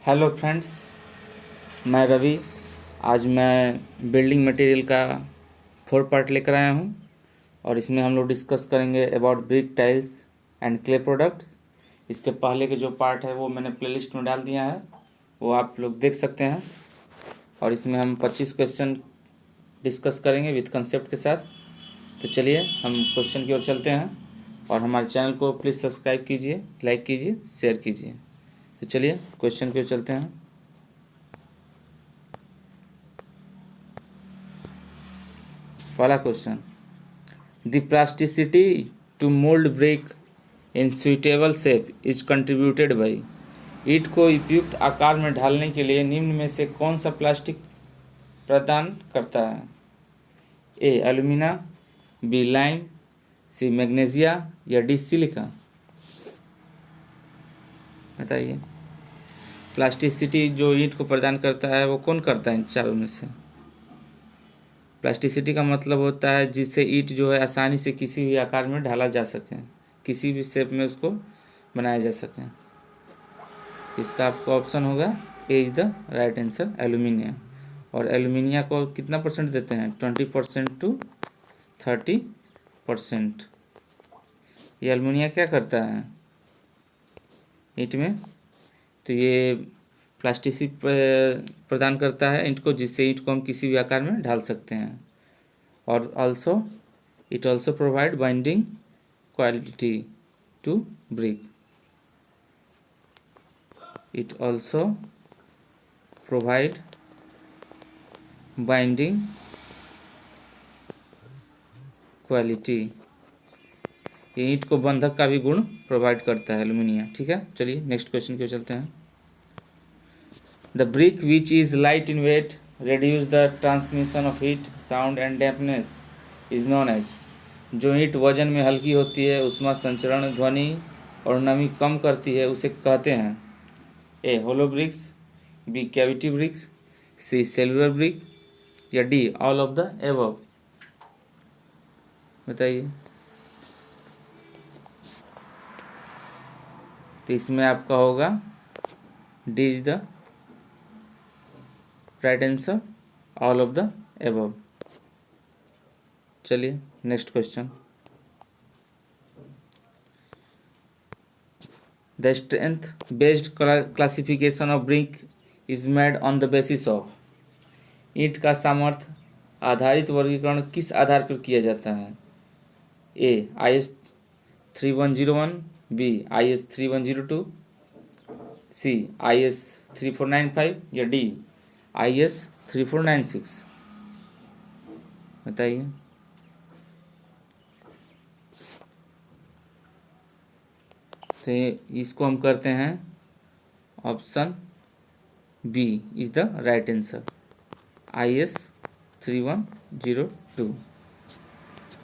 Hello friends, मैं रवि। आज मैं बिल्डिंग मटेरियल का 4 पार्ट लेकर आया हूँ और इसमें हम लोग डिस्कस करेंगे about brick tiles and clay products. इसके पहले के जो पार्ट है वो मैंने प्लेलिस्ट में डाल दिया है, वो आप लोग देख सकते हैं। और इसमें हम 25 क्वेश्चन डिस्कस करेंगे विद कंसेप्ट के साथ। तो चलिए हम क्वेश्चन की ओर चलते हैं और हमारे चैनल को प्लीज़ सब्सक्राइब कीजिए, लाइक कीजिए, शेयर कीजिए। तो चलिए क्वेश्चन की ओर चलते हैं। पहला question, the plasticity to mould brick in suitable shape is contributed by. ईंट को उपयुक्त आकार में ढालने के लिए निम्न में से कौन सा प्लास्टिक प्रदान करता है? ए एल्यूमिना, बी लाइम, सी मैग्नीशिया या डी सिलिका। बताइए। प्लास्टिसिटी जो ईंट को प्रदान करता है वो कौन करता है इन चारों में से? प्लास्टिसिटी का मतलब होता है जिससे ईंट जो है आसानी से किसी भी आकार में ढाला जा सके, किसी भी शेप में उसको बनाया जा सके। इसका आपका ऑप्शन होगा A is the right answer, alumina. और एल्यूमिनिया को कितना परसेंट देते हैं? 20% टू 30%। ये एल्यूमिनिया क्या करता है ईंट में? तो ये प्लास्टिसिटी प्रदान करता है ईंट को, जिससे ईंट को हम किसी भी आकार में ढाल सकते हैं। और also it also provide binding quality to brick. It also provide binding quality. ये ईंट को बंधक का भी गुण प्रोवाइड करता है एल्यूमिनिया। ठीक है, चलिए नेक्स्ट क्वेश्चन की ओर चलते हैं। The brick which is light in weight reduce the transmission of heat, sound and dampness is known as। जो ईंट वजन में हल्की होती है, उसमें संचरण, ध्वनि और नमी कम करती है, उसे कहते हैं A hollow bricks, B cavity bricks, C cellular brick या D all of the above. बताइए। तो इसमें आपका होगा D is the right answer, all of the above. चलिए next question. The strength based classification of brick is made on the basis of. ईंट का सामर्थ्य आधारित वर्गीकरण किस आधार पर किया जाता है? A IS 3101, B IS 3102, C IS 3495 या डी IS 3496। बताइए। तो इसको हम करते हैं option B is the right answer, IS 3102।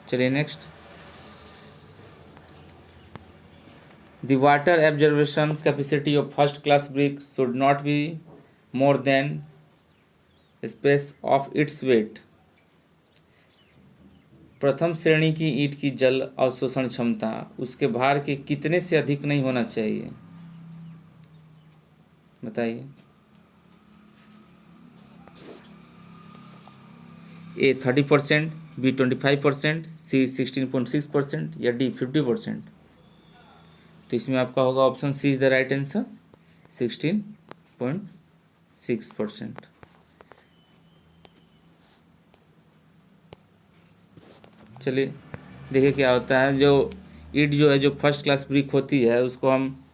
चलिए next. The water absorption capacity of first class brick should not be more than space of its weight. प्रथम श्रेणी की ईंट की जल अवशोषण क्षमता उसके भार के कितने से अधिक नहीं होना चाहिए? बताइए। ए 30%, बी 25%, सी 16.6% या डी 50%। तो इसमें आपका होगा option C is the right answer, 16.6%। चलिए देखिए क्या होता है। जो ईंट जो है, जो फर्स्ट क्लास ब्रिक होती है, उसको हम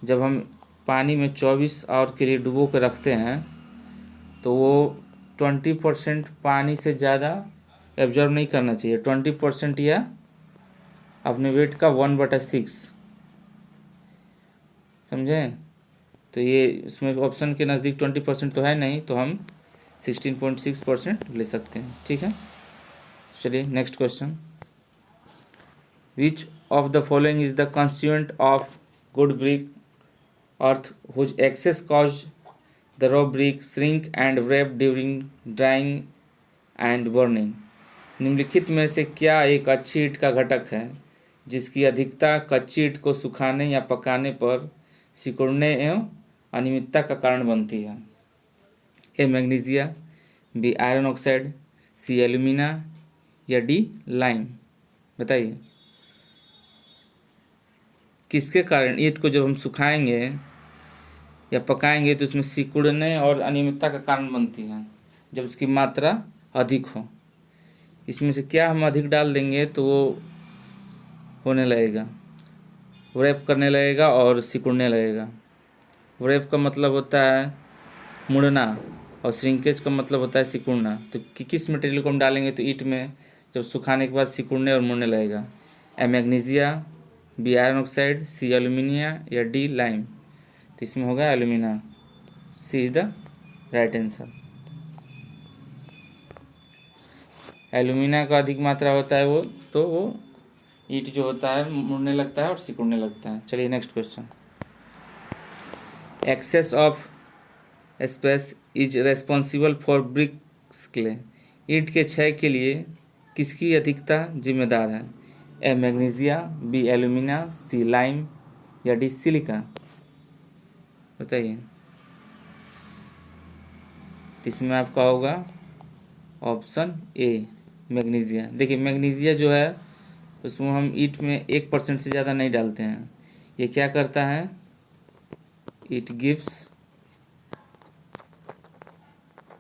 जब हम पानी में 24 आवर के लिए डुबो कर रखते हैं तो वो 20% पानी से ज़्यादा एब्जॉर्ब नहीं करना चाहिए। 20% या अपने वेट का 1/6, समझें? तो ये इसमें ऑप्शन के नज़दीक 20% तो है नहीं, तो हम 16.6% ले सकते हैं। ठीक है, चलिए next question. Which of the following is the constituent of good brick earth whose excess cause the raw brick shrink and wrap during drying and burning. निम्नलिखित में से क्या एक अच्छी ईंट का घटक है जिसकी अधिकता कच्ची ईंट को सुखाने या पकाने पर सिकुड़ने एवं अनियमितता का कारण बनती है? A magnesia, B iron oxide, C alumina या डी लाइम? बताइए किसके कारण ईंट को जब हम सुखाएंगे या पकाएंगे तो उसमें सिकुड़ने और अनियमितता का कारण बनती है जब उसकी मात्रा अधिक हो? इसमें से क्या हम अधिक डाल देंगे तो वो होने लगेगा, रैप करने लगेगा और सिकुड़ने लगेगा। रैप का मतलब होता है मुड़ना और श्रिंकेज का मतलब होता है सिकुड़ना। तो किस मटेरियल को हम डालेंगे तो ईंट में जब सुखाने के बाद सिकुड़ने और मुड़ने लगेगा? A magnesia, B iron oxide, C alumina या डी लाइम? तो इसमें होगा alumina. C is the right answer. Alumina का अधिक मात्रा होता है वो ईंट जो होता है मुड़ने लगता है और सिकुड़ने लगता है। चलिए next question. Excess of space is responsible for bricks क्ले। ईंट के क्षय के लिए किसकी अधिकता जिम्मेदार है? A magnesia, B alumina, C lime या डी सिलिका? बताइए। तो इसमें आपका होगा ऑप्शन ए मैग्नीशिया। देखिए मैग्नीशिया जो है उसमें हम ईंट में 1% से ज़्यादा नहीं डालते हैं। ये क्या करता है? It gives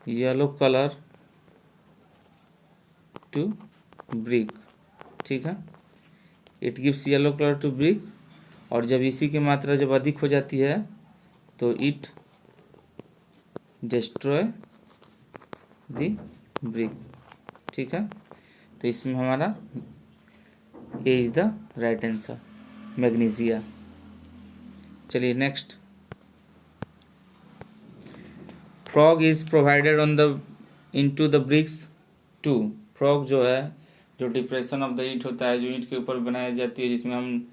yellow colour to brick. ठीक है, it gives yellow colour to brick. और जब इसी की मात्रा जब अधिक हो जाती है तो इट डिस्ट्रॉय द ब्रिक। ठीक है, तो इसमें हमारा A is the right answer, magnesia. चलिए next. Frog is provided on the into the bricks to. Frog जो है जो डिप्रेशन ऑफ द ईंट होता है, जो ईंट के ऊपर बनाई जाती है, जिसमें हम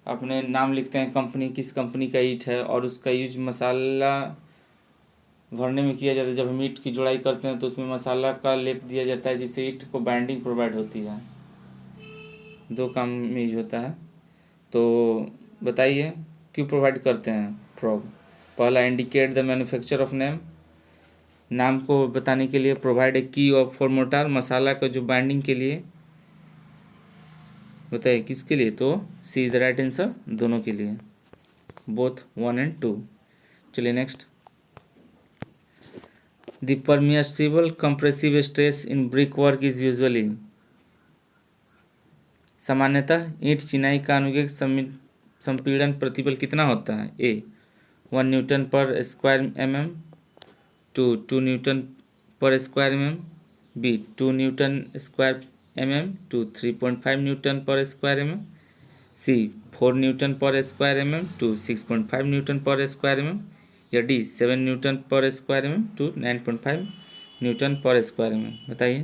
अपने नाम लिखते हैं, कंपनी किस कंपनी का ईंट है, और उसका यूज मसाला भरने में किया जाता है। जब हम ईंट की जोड़ाई करते हैं तो उसमें मसाला का लेप दिया जाता है जिससे ईंट को बाइंडिंग प्रोवाइड होती है। दो काम में यूज होता है। तो बताइए क्यों प्रोवाइड करते हैं फ्रॉग? पहला, indicate the manufacture of name, नाम को बताने के लिए। प्रोवाइड ए की ऑफ फॉर मोटार, मसाला का जो बाइंडिंग के लिए। बताइए किसके लिए? तो सी इज द राइट आंसर, दोनों के लिए, बोथ 1 and 2। चलिए next. The permissible compressive stress in brick work is usually. सामान्यतः ईंट चिनाई का अनुदैर्घ्य संपीड़न प्रतिबल कितना होता है? A 1 newton per square mm, 2 newton per square mm, B 2 newton square mm, 3.5 newton per square mm, C 4 newton per square mm, 6.5 newton per square mm या D 7 newton per square mm, 9.5 newton per square mm? बताइए।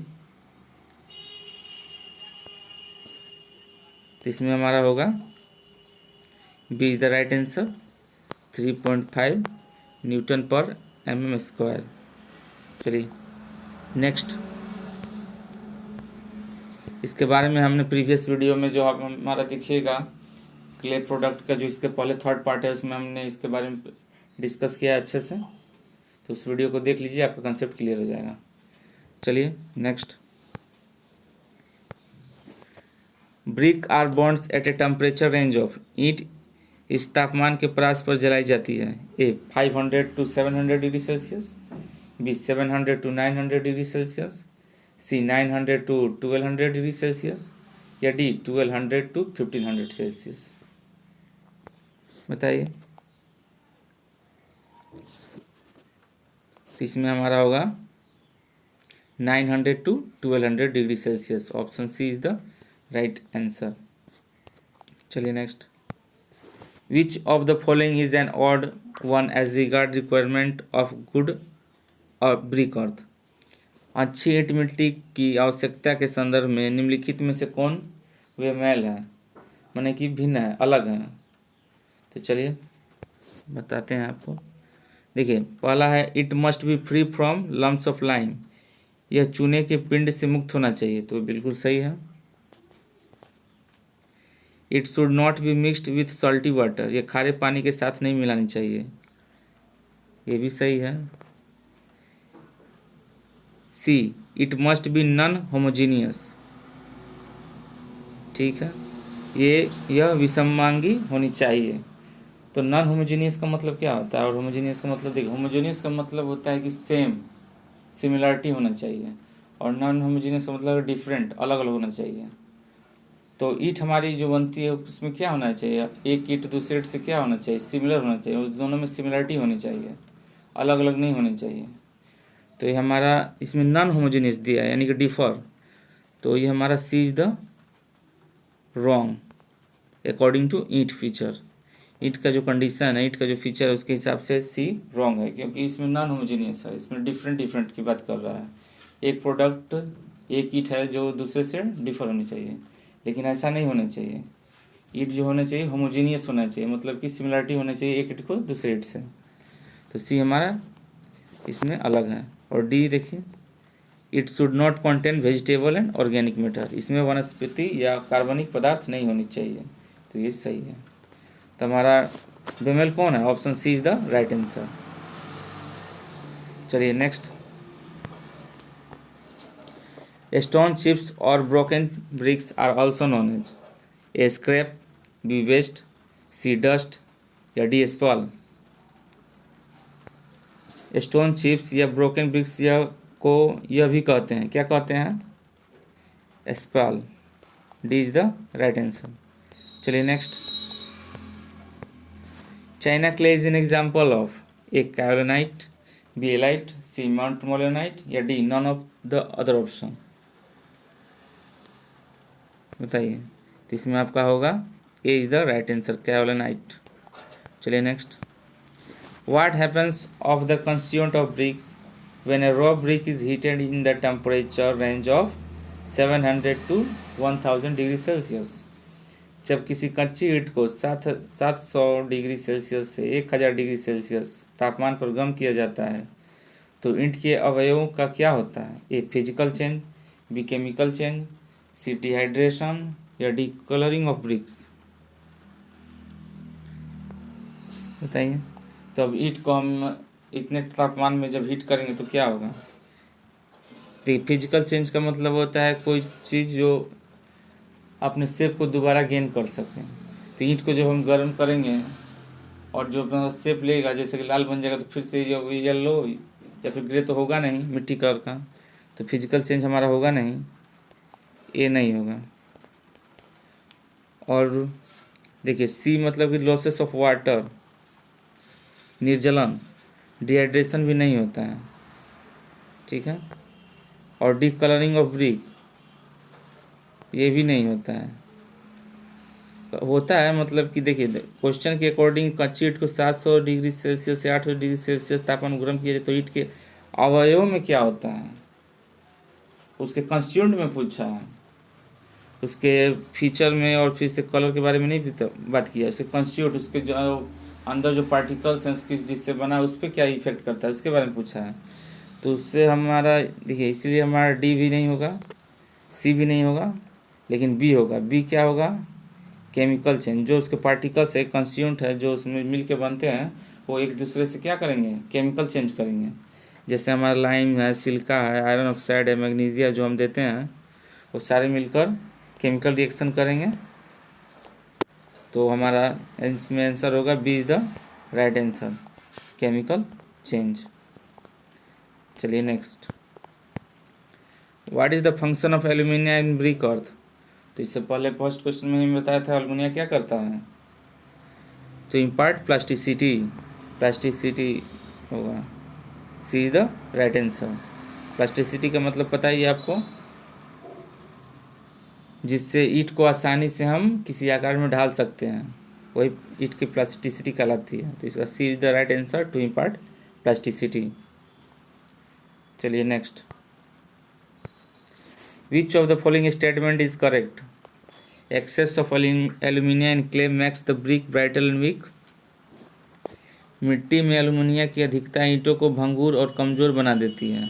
तो इसमें हमारा होगा B is the right answer, 3.5 newton per mm square. चलिए next. इसके बारे में हमने प्रीवियस वीडियो में जो आप हमारा देखिएगा क्ले प्रोडक्ट का जो इसके पहले थर्ड पार्ट है उसमें हमने इसके बारे में डिस्कस किया है अच्छे से। तो उस वीडियो को देख लीजिए, आपका कंसेप्ट क्लियर हो जाएगा। चलिए next. Brick are bonds at a temperature range of. ईंट इस तापमान के परास पर जलाई जाती है। A 500 to 700 degree Celsius, B 700 to 900 degree Celsius, C 900 to 1200 degree Celsius या डी 1200 to 1500 सेल्सियस? बताइए। तो इसमें हमारा होगा 900 to 1200 degree Celsius. Option C is the right answer. चलिए next. Which of the following is N odd one as regard requirement of good और brick earth. अच्छी ईंट मिट्टी की आवश्यकता के संदर्भ में निम्नलिखित में से कौन वे मेल है, माने कि भिन्न है, अलग है? तो चलिए बताते हैं आपको। देखिए पहला है it must B free from lumps of lime. यह चूने के पिंड से मुक्त होना चाहिए, तो बिल्कुल सही है। It should not be mixed with salty water. यह खारे पानी के साथ नहीं मिलानी चाहिए। ये भी सही है। C, it must be non homogeneous, ठीक है, यह विषमांगी होनी चाहिए। तो नॉन होमोजीनियस का मतलब क्या होता है, और होमोजीनियस का मतलब देखिए, होमोजीनियस का मतलब होता है कि सेम, सिमिलरिटी होना चाहिए, और नॉन होमोजीनियस का मतलब डिफरेंट, अलग अलग होना चाहिए। तो ईंट हमारी जो बनती है उसमें क्या होना चाहिए, एक ईंट दूसरे ईंट से क्या होना चाहिए, सिमिलर होना चाहिए, उस दोनों में सिमिलरिटी होनी चाहिए, अलग अलग नहीं होनी चाहिए। तो ये हमारा इसमें नॉन होमोजीनियस दिया है, यानी कि डिफर, तो ये हमारा C is the wrong according to ईंट फीचर। ईंट का जो कंडीशन है, ईंट का जो फीचर है, उसके हिसाब से सी रॉन्ग है, क्योंकि इसमें नॉन होमोजीनियस है, इसमें डिफरेंट डिफरेंट की बात कर रहा है। एक प्रोडक्ट, एक ईंट है जो दूसरे से डिफर होनी चाहिए, लेकिन ऐसा नहीं होना चाहिए। ईंट जो होना चाहिए होमोजीनियस होना चाहिए, मतलब कि सिमिलरिटी होना चाहिए एक ईंट को दूसरे ईंट से। तो सी हमारा इसमें अलग है। और डी देखिए, it should not contain vegetable and organic matter, इसमें वनस्पति या कार्बनिक पदार्थ नहीं होनी चाहिए, तो ये सही है। तो हमारा बेमेल कौन है, option C is the right answer. चलिए नेक्स्ट, स्टोन चिप्स और broken bricks are also known as A scrap, B waste, C dust, या डी स्पॉल। स्टोन चिप्स या ब्रोकन ब्रिक्स यह भी कहते हैं, क्या कहते हैं, spall. D is the right answer. चलिए next, China clay is an example of A kaolinite, B illite, C montmorillonite, या D none of the other option. बताइए, तो इसमें आपका होगा ए इज द राइट आंसर, कायोलोनाइट। चलिए next, what happens of the constituent of BRICS when A raw brick is heated in the temperature range of 700 to 1000 degree Celsius. जब किसी कच्ची ईंट को 700 डिग्री सेल्सियस से 1000 डिग्री सेल्सियस तापमान पर गर्म किया जाता है, तो ईंट के अवयवों का क्या होता है, A physical change, B chemical change, C dehydration, या डी कलरिंग ऑफ ब्रिक्स। बताइए, तो अब ईंट को हम इतने तापमान में जब हीट करेंगे तो क्या होगा। देखिए, फिजिकल चेंज का मतलब होता है कोई चीज़ जो अपने शेप को दोबारा गेन कर सकें। तो ईंट को जब हम गर्म करेंगे और जो अपना शेप लेगा, जैसे कि लाल बन जाएगा, तो फिर से जब येलो या फिर ग्रे तो होगा नहीं, मिट्टी कलर का, तो फिजिकल चेंज हमारा होगा नहीं, ये नहीं होगा। और देखिए, सी मतलब कि लॉसेस ऑफ वाटर, निर्जलन, डिहाइड्रेशन भी नहीं होता है, ठीक है। और डी कलरिंग ऑफ ब्रिक, ये भी नहीं होता है। होता है मतलब कि देखिए, क्वेश्चन के अकॉर्डिंग कच्ची ईंट को 700 डिग्री सेल्सियस से 800 डिग्री सेल्सियस तापमान गर्म किया जाए, तो ईंट के अवयव में क्या होता है, उसके कंस्टिट्यूएंट में पूछा है, उसके फीचर में और फिर से कलर के बारे में नहीं बात किया, उसके कंस्टिट्यूट, उसके जो अंदर जो पार्टिकल्स हैं उसकी जिससे बना है उस पर क्या इफेक्ट करता है, उसके बारे में पूछा है। तो उससे हमारा देखिए, इसलिए हमारा डी भी नहीं होगा, सी भी नहीं होगा, लेकिन बी होगा। बी क्या होगा, केमिकल चेंज, जो उसके पार्टिकल्स है, कंस्टिट्यूएंट है, जो उसमें मिल के बनते हैं, वो एक दूसरे से क्या करेंगे, केमिकल चेंज करेंगे। जैसे हमारा लाइम है, सिलिका है, आयरन ऑक्साइड है, मैग्नीशिया जो हम देते हैं, वो सारे मिलकर केमिकल रिएक्शन करेंगे। तो हमारा इसमें आंसर होगा B is the right answer, chemical change. चलिए next, what is the function of aluminium in brick earth. तो इससे पहले फर्स्ट क्वेश्चन में ही बताया था एल्यूमिनियम क्या करता है, तो इम्पार्ट प्लास्टिसिटी, प्लास्टिसिटी होगा, C is the right answer. Plasticity का मतलब पता ही है आपको, जिससे ईंट को आसानी से हम किसी आकार में ढाल सकते हैं, वही ईंट की प्लास्टिसिटी कहलाती है। तो इसका C is the right answer, to impart plasticity. चलिए next, which of the following statement is correct, excess of aluminium in clay makes the brick brittle and weak. मिट्टी में एल्यूमिनियम की अधिकता ईंटों को भंगुर और कमज़ोर बना देती है।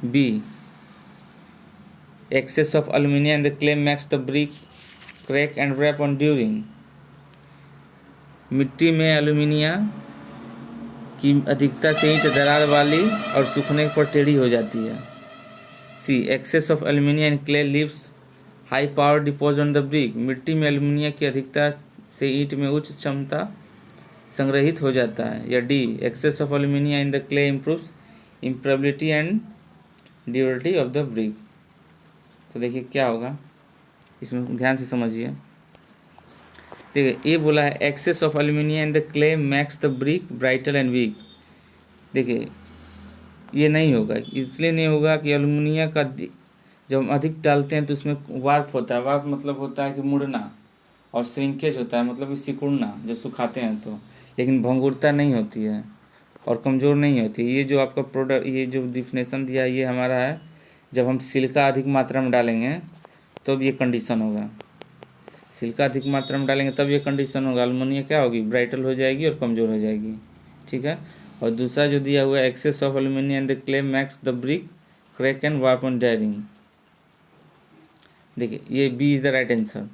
B, excess of aluminium in the clay makes the brick crack and warp on during. मिट्टी में एल्यूमिनियम की अधिकता से ईंट दरार वाली और सूखने पर टेढ़ी हो जाती है। C excess of aluminium and clay leaves high power deposit on the brick, मिट्टी में एल्यूमिनियम की अधिकता से ईंट में उच्च क्षमता संग्रहित हो जाता है। या D excess of aluminium in the clay improves impermeability and durability of the brick. तो देखिए क्या होगा, इसमें ध्यान से समझिए। देखिए ये बोला है excess of aluminium in the clay makes the brick brittle and weak. देखिए ये नहीं होगा, इसलिए नहीं होगा कि एल्यूमिनियम का जब हम अधिक डालते हैं तो उसमें वार्प होता है। वार्प मतलब होता है कि मुड़ना, और श्रिंकेज होता है मतलब कि सिकुड़ना जब सुखाते हैं तो। लेकिन भंगुरता नहीं होती है और कमज़ोर नहीं होती। ये जो आपका प्रोडक्ट, ये जो डिफिनेशन दिया ये हमारा है, जब हम सिलिका अधिक मात्रा में डालेंगे तब ये कंडीशन होगा। सिलिका अधिक मात्रा में डालेंगे तब ये कंडीशन होगा, एल्युमिनियम क्या होगी, ब्राइटल हो जाएगी और कमज़ोर हो जाएगी। ठीक है। और दूसरा जो दिया हुआ है excess of aluminium and the clay makes the brick crack and warp on drying. देखिए ये B is the right answer.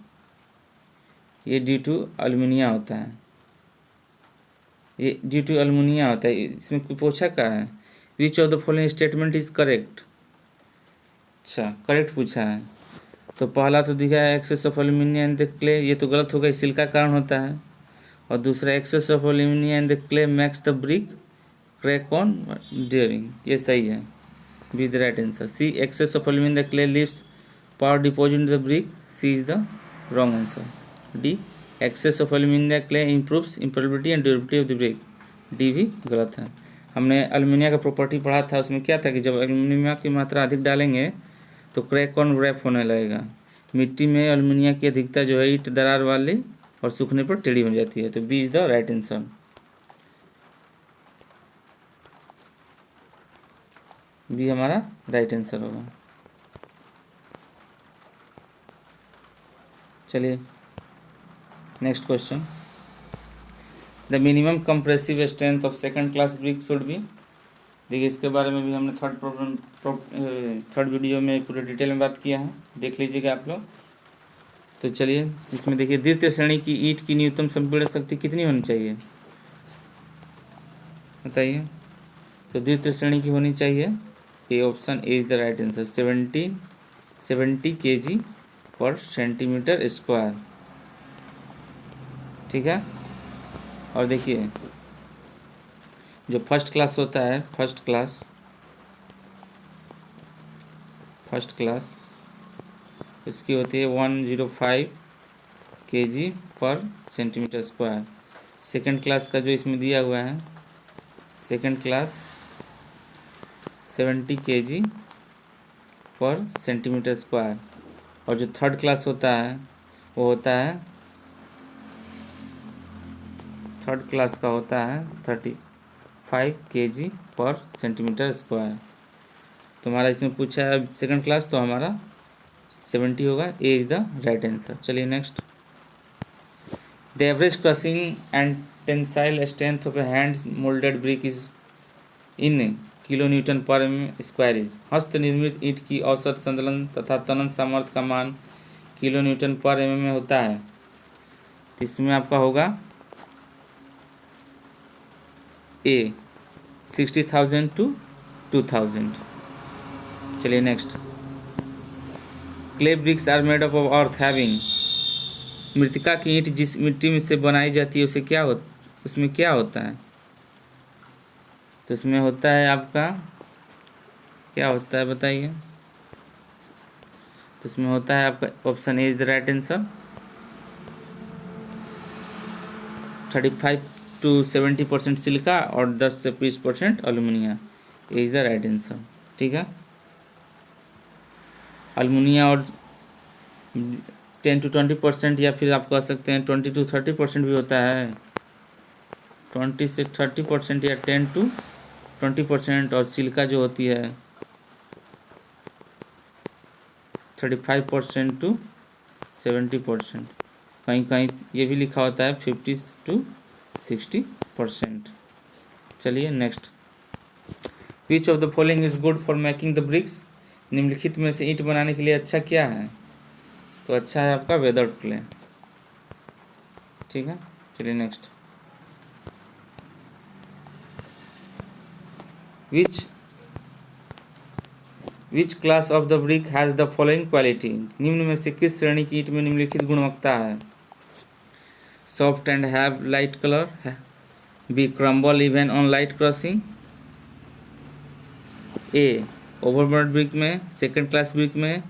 ये ड्यू टू एल्युमिनियम होता है, ये ड्यू टू एल्युमिनियम होता है। इसमें पूछा क्या है, which of the following statement is correct. अच्छा करेक्ट पूछा है, तो पहला तो दिखा है excess of aluminium in the clay, ये तो गलत होगा, सिलिका कारण होता है। और दूसरा excess of aluminium in the clay makes the brick crack on during, ये सही है, B the right answer. C excess of aluminium in the clay leaves power deposit in the brick, C is the wrong answer. D excess of aluminium in the clay improves impermeability and durability of the brick, D भी गलत है। हमने aluminium का property पढ़ा था, उसमें क्या था कि जब एल्युमिनियम की मात्रा अधिक डालेंगे तो क्रैक ऑन रैप होने लगेगा। मिट्टी में एल्युमिनियम की अधिकता जो है ईंट दरार वाली और सूखने पर टेढ़ी हो जाती है। तो B is the right answer. B हमारा राइट आंसर होगा। चलिए next question, the minimum compressive strength of second class brick should be. देखिए इसके बारे में भी हमने थर्ड वीडियो में पूरे डिटेल में बात किया है, देख लीजिएगा आप लोग। तो चलिए इसमें देखिए द्वितीय श्रेणी की ईंट की न्यूनतम संपीड़न शक्ति कितनी होनी चाहिए बताइए। तो द्वितीय श्रेणी की होनी चाहिए, A option A is the right answer, 70 kg per centimetre square. ठीक है। और देखिए जो फर्स्ट क्लास होता है, फर्स्ट क्लास इसकी होती है 105 kg per centimetre square. Second class का जो इसमें दिया हुआ है, second class 70 kg per centimetre square. और जो थर्ड क्लास होता है वो होता है, थर्ड क्लास का होता है 35 kg पर सेंटीमीटर स्क्वायर। तो हमारा इसमें पूछा है सेकंड क्लास, तो हमारा 70 होगा, ए इज द राइट आंसर। चलिए next, the average crushing and tensile strength of A hand moulded brick is in kilo newton पर एम स्क्वायर इज। हस्त निर्मित ईंट की औसत संतुलन तथा तनन सामर्थ्य का मान किलो न्यूटन पर एम में होता है। इसमें आपका होगा ए 60,000 to 2,000। चलिए next, clay bricks are made up of earth having. मृतिका की ईंट जिस मिट्टी में से बनाई जाती है उसे उसमें क्या होता है। तो उसमें होता है आपका क्या होता है बताइए। तो उसमें होता है आपका option A is the right answer, 35 to 70% silica और 10 से 20% aluminium, A is the right answer. ठीक है। एल्युमिनियम और 10 to 20% या फिर आप कह सकते हैं 20 to 30% भी होता है, 20 से 30% या 10 to 20%। और सिलिका जो होती है 35% to 70%। कहीं कहीं ये भी लिखा होता है 50 to 60%। चलिए next, which of the following is good for making the bricks. निम्नलिखित में से ईंट बनाने के लिए अच्छा क्या है। तो अच्छा है आपका वेदर क्ले। ठीक है। चलिए next, which which class of the brick has the following quality, निम्न में से किस श्रेणी की ईंट में निम्नलिखित गुणवत्ता है? Soft and have light colour है, B crumble even on light crossing, A overburn brick में, सेकंड क्लास ब्रिक में,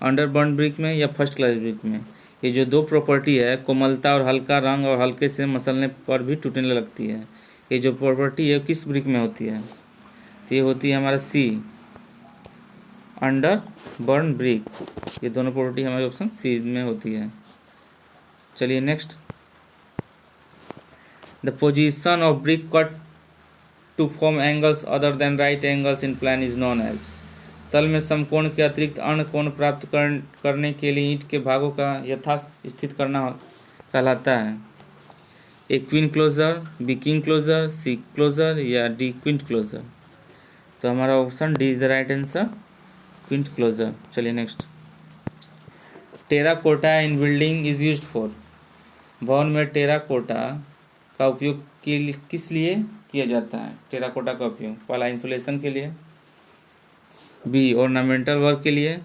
अंडरबर्न ब्रिक में या फर्स्ट क्लास ब्रिक में। ये जो दो प्रॉपर्टी है, कोमलता और हल्का रंग और हल्के से मसलने पर भी टूटने लगती है, ये जो प्रॉपर्टी है किस ब्रिक में होती है? तो ये होती है हमारा सी, अंडर बर्न ब्रिक। ये दोनों प्रॉपर्टी हमारे ऑप्शन सी में होती है। चलिए next, the position of brick cut to form angles other than right angles in plan is known as, तल में समकोण के अतिरिक्त अन्य कोण प्राप्त करने के लिए ईंट के भागों का यथास्थित करना कहलाता है। A queen closer, B king closer, C closer या डी क्विंट क्लोजर। तो हमारा option D is the right answer, quint closer. चलिए next, terracotta in building is used for, भवन में टेराकोटा का उपयोग किस लिए किया जाता है? टेराकोटा का उपयोग पहला इंसुलेशन के लिए, बी ऑर्नामेंटल वर्क के लिए,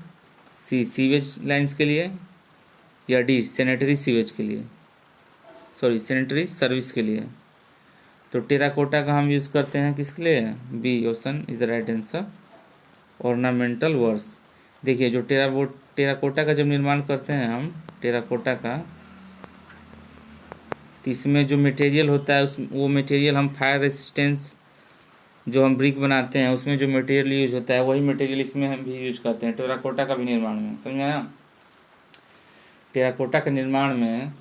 सी सीवेज लाइंस के लिए या डी सैनिटरी सीवेज के लिए, सैनिटरी सर्विस के लिए। तो टेराकोटा का हम यूज़ करते हैं किसके लिए? B option is the right answer, ornamental works. देखिए जो टेराकोटा का जब निर्माण करते हैं हम टेराकोटा का, तो इसमें जो मटेरियल होता है वो मटेरियल हम फायर रेसिस्टेंस जो हम ब्रिक बनाते हैं उसमें जो मटेरियल यूज होता है वही मटेरियल इसमें हम भी यूज करते हैं टेराकोटा का भी निर्माण में, समझ में आया? टेराकोटा के निर्माण में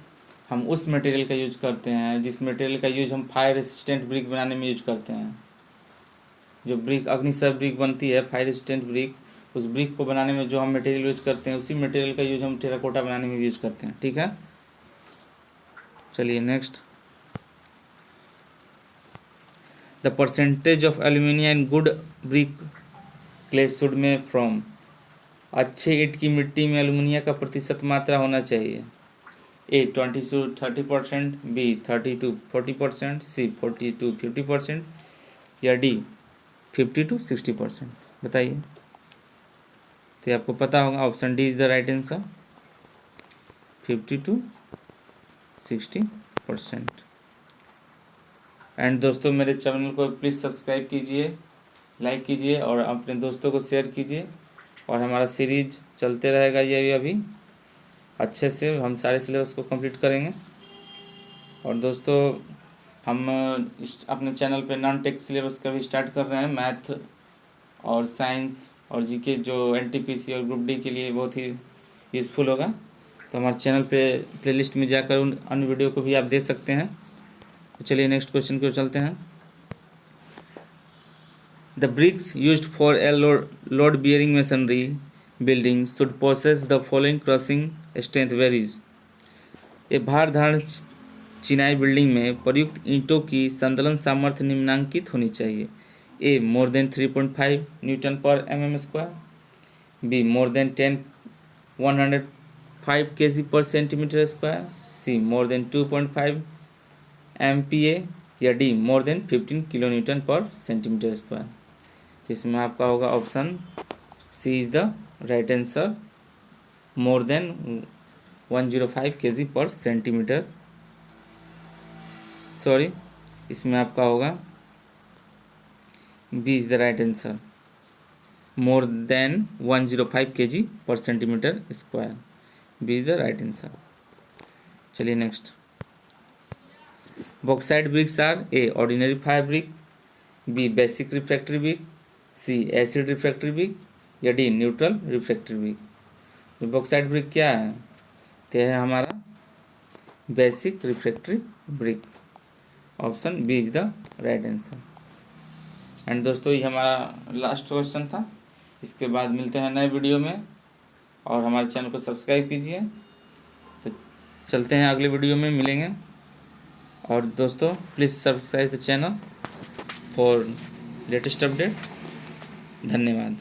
हम उस मटेरियल का यूज करते हैं जिस मटेरियल का यूज हम फायर रेसिस्टेंट ब्रिक बनाने में यूज करते हैं। जो ब्रिक अग्निशय ब्रिक बनती है, फायर रेसिस्टेंट ब्रिक, उस ब्रिक को बनाने में जो हम मटेरियल यूज करते हैं उसी मटेरियल का यूज हम टेराकोटा बनाने में यूज करते हैं। ठीक है, चलिए next, the percentage of aluminium in good brick clay should में फ्रॉम, अच्छे ईंट की मिट्टी में एल्यूमिनियम का प्रतिशत मात्रा होना चाहिए। A 20 to 30%, B 30 to 40%, C 40 to 50% या डी 50 to 60%। बताइए, तो आपको पता होगा option D is the right answer, 50 to 60%। And दोस्तों मेरे चैनल को प्लीज़ सब्सक्राइब कीजिए, लाइक कीजिए और अपने दोस्तों को शेयर कीजिए। और हमारा सीरीज चलते रहेगा ये अभी अच्छे से, हम सारे सिलेबस को कंप्लीट करेंगे। और दोस्तों हम अपने चैनल पे नॉन टेक सिलेबस का भी स्टार्ट कर रहे हैं, मैथ और साइंस और जीके जो एनटीपीसी और ग्रुप डी के लिए बहुत ही यूज़फुल होगा। तो हमारे चैनल पे प्लेलिस्ट में जाकर उन अन्य वीडियो को भी आप देख सकते हैं। तो चलिए नेक्स्ट क्वेश्चन की ओर चलते हैं। The bricks used for a load bearing masonry building should possess the following crushing strength varies, ये भार धारण चिनाई बिल्डिंग में प्रयुक्त ईंटों की संतुलन सामर्थ्य निम्नांकित होनी चाहिए। ए मोर देन 3.5 न्यूटन पर mm², B more than 105 kg per centimetre, C more than 2.5 MPa या D more than 15 kilo newton per centimetre. इसमें आपका होगा option C is the right answer, more than 105 kg per centimetre, sorry इसमें आपका होगा B is the right answer, more than 105 kg per centimetre, B is the right answer. चलिए next, bauxite bricks are A ordinary fire brick, B basic refractory brick, C acid refractory brick या D neutral refractory brick. तो bauxite brick क्या है? तो है हमारा basic refractory brick, option B is the right answer. And दोस्तों ये हमारा लास्ट क्वेश्चन था, इसके बाद मिलते हैं नए वीडियो में और हमारे चैनल को सब्सक्राइब कीजिए। तो चलते हैं अगले वीडियो में मिलेंगे। और दोस्तों please subscribe the channel for latest update. धन्यवाद।